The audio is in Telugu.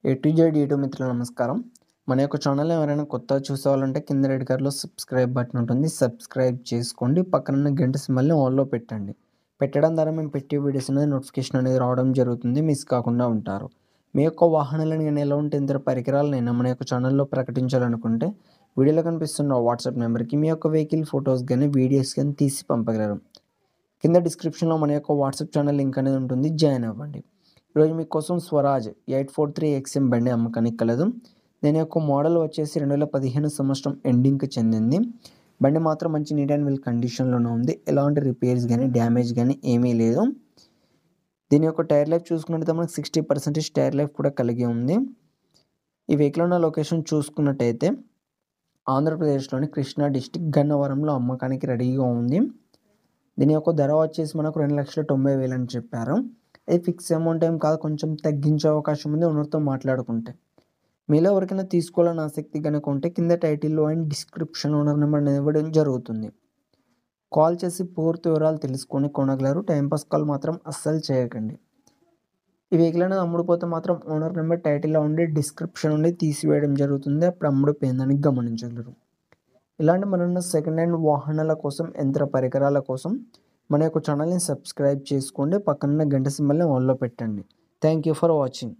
ఏ టు జెడ్ యూట్యూబ్ మిత్రులు నమస్కారం. మన యొక్క ఛానల్ ఎవరైనా కొత్తగా చూసేవాళ్ళంటే కింద రెడ్ కలర్లో సబ్స్క్రైబ్ బటన్ ఉంటుంది. సబ్స్క్రైబ్ చేసుకోండి. పక్కనున్న గంట సింబల్ని ఆన్లో పెట్టండి. పెట్టడం ద్వారా మేము పెట్టే వీడియోస్ అనేది నోటిఫికేషన్ అనేది రావడం జరుగుతుంది. మిస్ కాకుండా ఉంటారు. మీ యొక్క వాహనాలను కానీ ఎలాంటి ఇతర పరికరాలనైనా మన యొక్క ఛానల్లో ప్రకటించాలనుకుంటే వీడియోలో కనిపిస్తున్న వాట్సాప్ నెంబర్కి మీ యొక్క వెహికల్ ఫొటోస్ కానీ వీడియోస్ కానీ తీసి పంపగలరు. కింద డిస్క్రిప్షన్లో మన యొక్క వాట్సాప్ ఛానల్ లింక్ అనేది ఉంటుంది. జాయిన్ అవ్వండి. ఈరోజు మీకోసం స్వరాజ్ 843 XM బండి అమ్మకానికి కలదు. దీని యొక్క మోడల్ వచ్చేసి 2015 సంవత్సరం ఎండింగ్కి చెందింది. బండి మాత్రం మంచి నీట్ అండ్ వెల్ కండిషన్లోనే ఉంది. ఎలాంటి రిపేర్స్ కానీ డ్యామేజ్ కానీ ఏమీ లేదు. దీని యొక్క టైర్ లైఫ్ చూసుకున్నట్టయితే మనకు 60% టైర్ లైఫ్ కూడా కలిగి ఉంది. ఈ వెహికల్ ఉన్న లొకేషన్ చూసుకున్నట్టయితే ఆంధ్రప్రదేశ్లోని కృష్ణా డిస్టిక్ గన్నవరంలో అమ్మకానికి రెడీగా ఉంది. దీని యొక్క ధర వచ్చేసి మనకు 2,90,000 అని చెప్పారు. అది ఫిక్స్ అమౌంట్ ఏం కాదు, కొంచెం తగ్గించే అవకాశం ఉంది ఓనర్తో మాట్లాడుకుంటే. మీలో ఎవరికైనా తీసుకోవాలని ఆసక్తి కనుక ఉంటే కింద టైటిల్లో అండ్ డిస్క్రిప్షన్ ఓనర్ నెంబర్ అనేది ఇవ్వడం జరుగుతుంది. కాల్ చేసి పూర్తి వివరాలు తెలుసుకొని కొనగలరు. టైంపాస్ కాల్ మాత్రం అస్సలు చేయకండి. ఈ వెహికల్ అనేది అమ్ముడుపోతే మాత్రం ఓనర్ నెంబర్ టైటిల్లో ఉండి డిస్క్రిప్షన్ నుండి తీసివేయడం జరుగుతుంది. అప్పుడు అమ్ముడుపోయిందని గమనించగలరు. ఇలాంటి మరిన్ని సెకండ్ హ్యాండ్ వాహనాల కోసం, యంత్ర పరికరాల కోసం మన యొక్క ఛానల్ని సబ్స్క్రైబ్ చేసుకోండి. పక్కన గంట సింబల్ని ఆన్లో పెట్టండి. Thank you for watching.